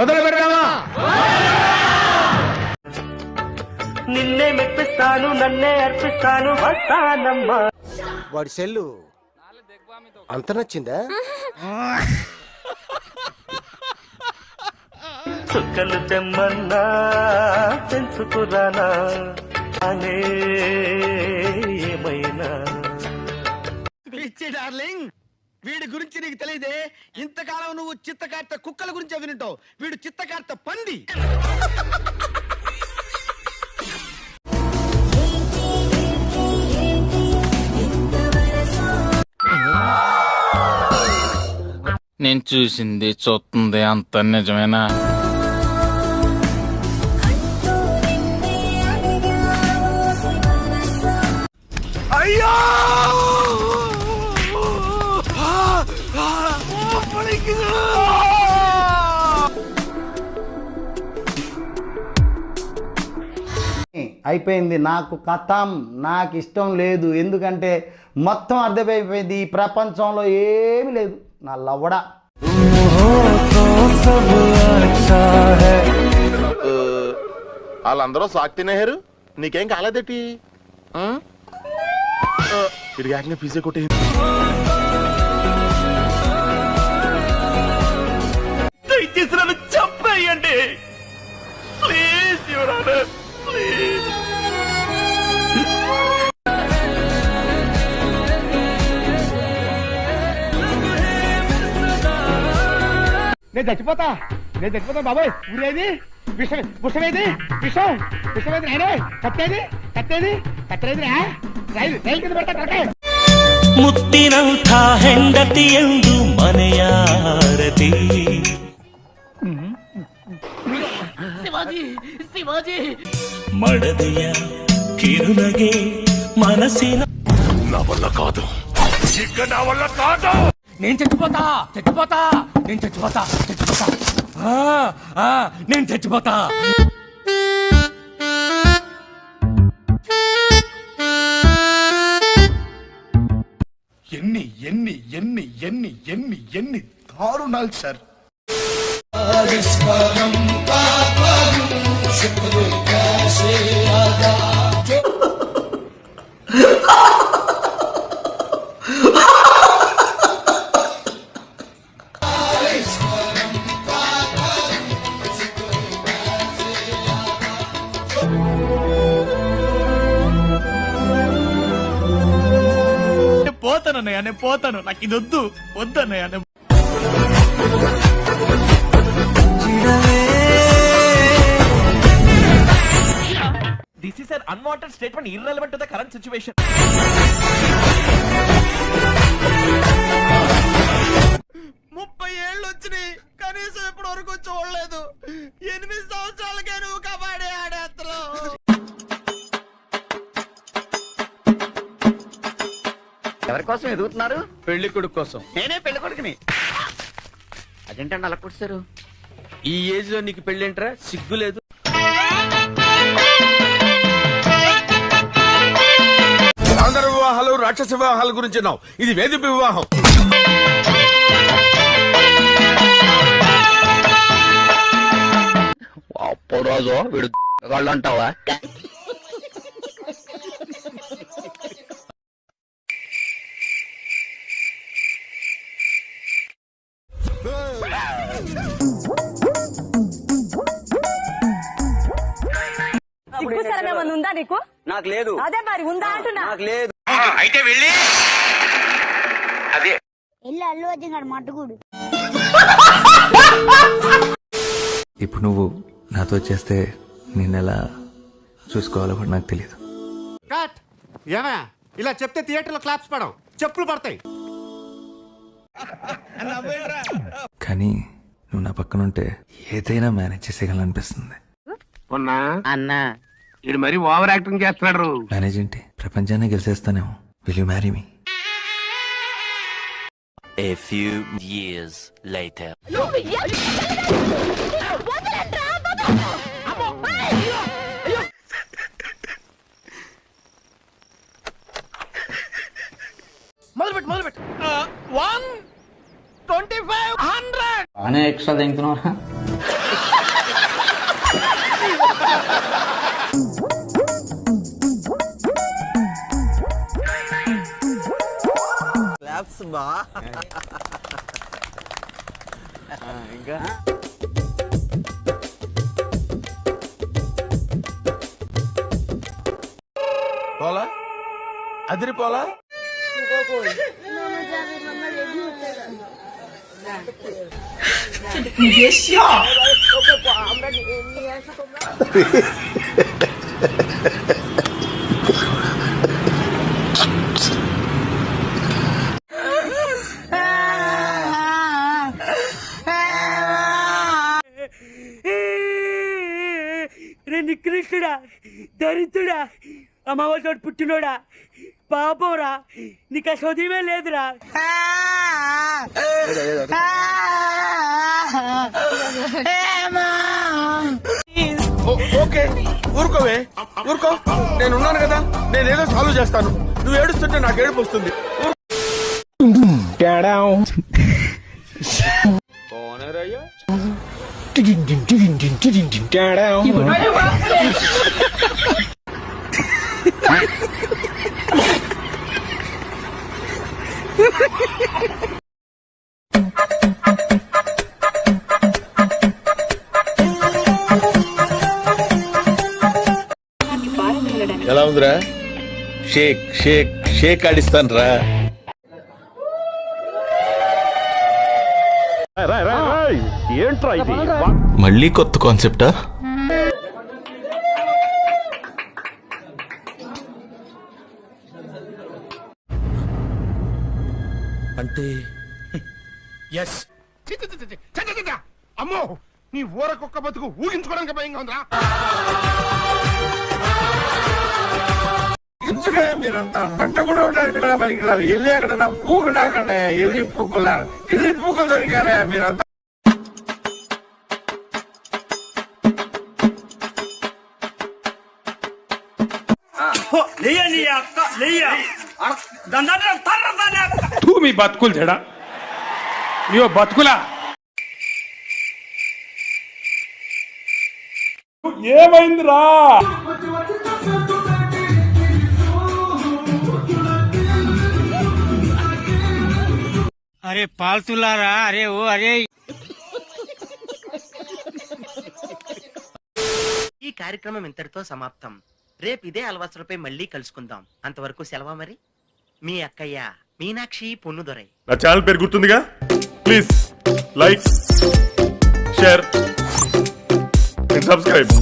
మొదలు పెడదామా? నిన్నే మెప్పిస్తాను, నన్నే అర్పిస్తాను, వస్తానమ్మా. వాడి సెల్లు అంత నచ్చిందా? చుక్కలు తెమ్మన్నా తెంచుకురానా అనే ఏమైనా. పిచ్చి డార్లింగ్, వీడి గురించి నీకు తెలియదే. ఇంతకాలం నువ్వు చిత్తకార్త కుక్కల గురించి వినుంటావు, వీడు చిత్తకార్త పంది. నేను చూసింది చూస్తుంది అంత నిజమేనా? అయ్యో అయిపోయింది. నాకు కథం, నాకు ఇష్టం లేదు. ఎందుకంటే మొత్తం అర్థమైపోయింది. ఈ ప్రపంచంలో ఏమీ లేదు. నా లవడ వాళ్ళందరూ సాక్ తినేహారు, నీకేం కాలేదేటి? ఇడిగాక ఫీజే కొట్టే. దయచేసి నన్ను చంపేయండి ప్లీజ్, యువర్ ఆనర్, ప్లీజ్. నేను చచ్చిపోతా బాబాయ్. ఊరేది విషమేది, విషమేది నేనే. కట్టేది రైలు కింద పెడతా. ಮುತ್ತಿನಂಥ ಹೆಂಡತಿ ಎಂದು ಮನೆಯಾರತಿ. ಮಡದಿಯ ಕಿರುನಗೆ ಮನಸ್ಸಿನ. నా వల్ల కాదు, నా వల్ల కాదు. నేను చచ్చిపోతా నేను చచ్చిపోతా. ఎన్ని దారుణాలు సార్. పోతానన్నయ్య, నేను పోతాను. నాకు ఇది వద్దన్నయ్య. This is an unwanted statement irrelevant to the current situation. 30 ఏళ్ళు వచ్చినాయి, కనీసం ఇప్పటి వరకు చూడలేదు. 8 సంవత్సరాలకే నువ్వు కబడ్డీ ఆడేస్తున్నావు. ఎవరి కోసం ఎదుగుతున్నారు? పెళ్లి కొడుకు కోసం. నేనే పెళ్లి కొడుకుని. అదేంటండి అలా కూర్చారు? ఈ ఏజ్ లో నీకు పెళ్ళేంట్రా? సిగ్గు లేదు. ఆంధ్ర వివాహాలు రాక్షస వివాహాల గురించి నావు. ఇది వేదిక వివాహం. రోజు వీడు వాళ్ళు అంటావా? ఉందా నీకు? నాకు లేదు. అదే మరి ఉందా అంటున్నా. నాకు లేదు. అయితే వెళ్ళి అదే అల్లు అర్జున్ మట్టుకుడు. ఇప్పుడు నువ్వు నాతో చేస్తే నేనెలా చూసుకోవాలో కూడా నాకు తెలియదు. ఏమా ఇలా చెప్తే థియేటర్లో క్లాప్స్ పడవు, చెప్పులు పడతాయి. కానీ నువ్వు నా పక్కన ఉంటే ఏదైనా మేనేజ్ చేసేయాలనిపిస్తుంది. అన్నా ఇది మరి ఓవర్ యాక్టింగ్ చేస్తున్నాడు. మేనేజ్ ఏంటి, ప్రపంచాన్ని గెలిచేస్తానేమో. Will you marry me? A few years later. మొదలుపెట్టు. 12500 అనే ఎక్స్ట్రా తింటున్నావా? బా. ఇంకా పోలా అదిరిపోలా. నికృష్టుడా, దరిద్రుడా, అమ్మవారి పుట్టినోడా, పాపంరా, నీకు ఆ చదివే లేదురా. ఓకే ఊరుకోవే, ఊరుకో. నేను ఉన్నాను కదా, నేనేదో సాల్వ్ చేస్తాను. నువ్వు ఏడుస్తుంటే నాకు ఏడుపు వస్తుంది. ఎలా ఉందిరా? షేక్ షేక్ షేక్ ఆడిస్తాను రా. ఏంట్రా ఇది? మళ్ళీ కొత్త కాన్సెప్టా? అంటే ఎస్. అమ్మో, నీ ఊరకొక్క బతుకు ఊహించుకోవడానికి భయంగా ఉందిరా. మీరంతా పంట కూడా పనికిరారు. వెళ్ళి అక్కడ పూకులు అక్కడ ఎల్లి పూకులారు, ఎల్లి పూకులు దొరికారా మీరంతా? మీ బతుకులు చెడా, ఇవో బతుకులా. ఏమైందిరా? అరే పాల్తులారా, అరే ఓ అరే. ఈ కార్యక్రమం ఇంతటితో సమాప్తం. రేపు ఇదే అలవాసులపై మళ్ళీ కలుసుకుందాం. అంతవరకు సెలవా మరి. మీ అక్కయ్య మీనాక్షి పొన్నుదొరై. నా ఛానల్ పేరు గుర్తుందిగా? Please like, share and subscribe.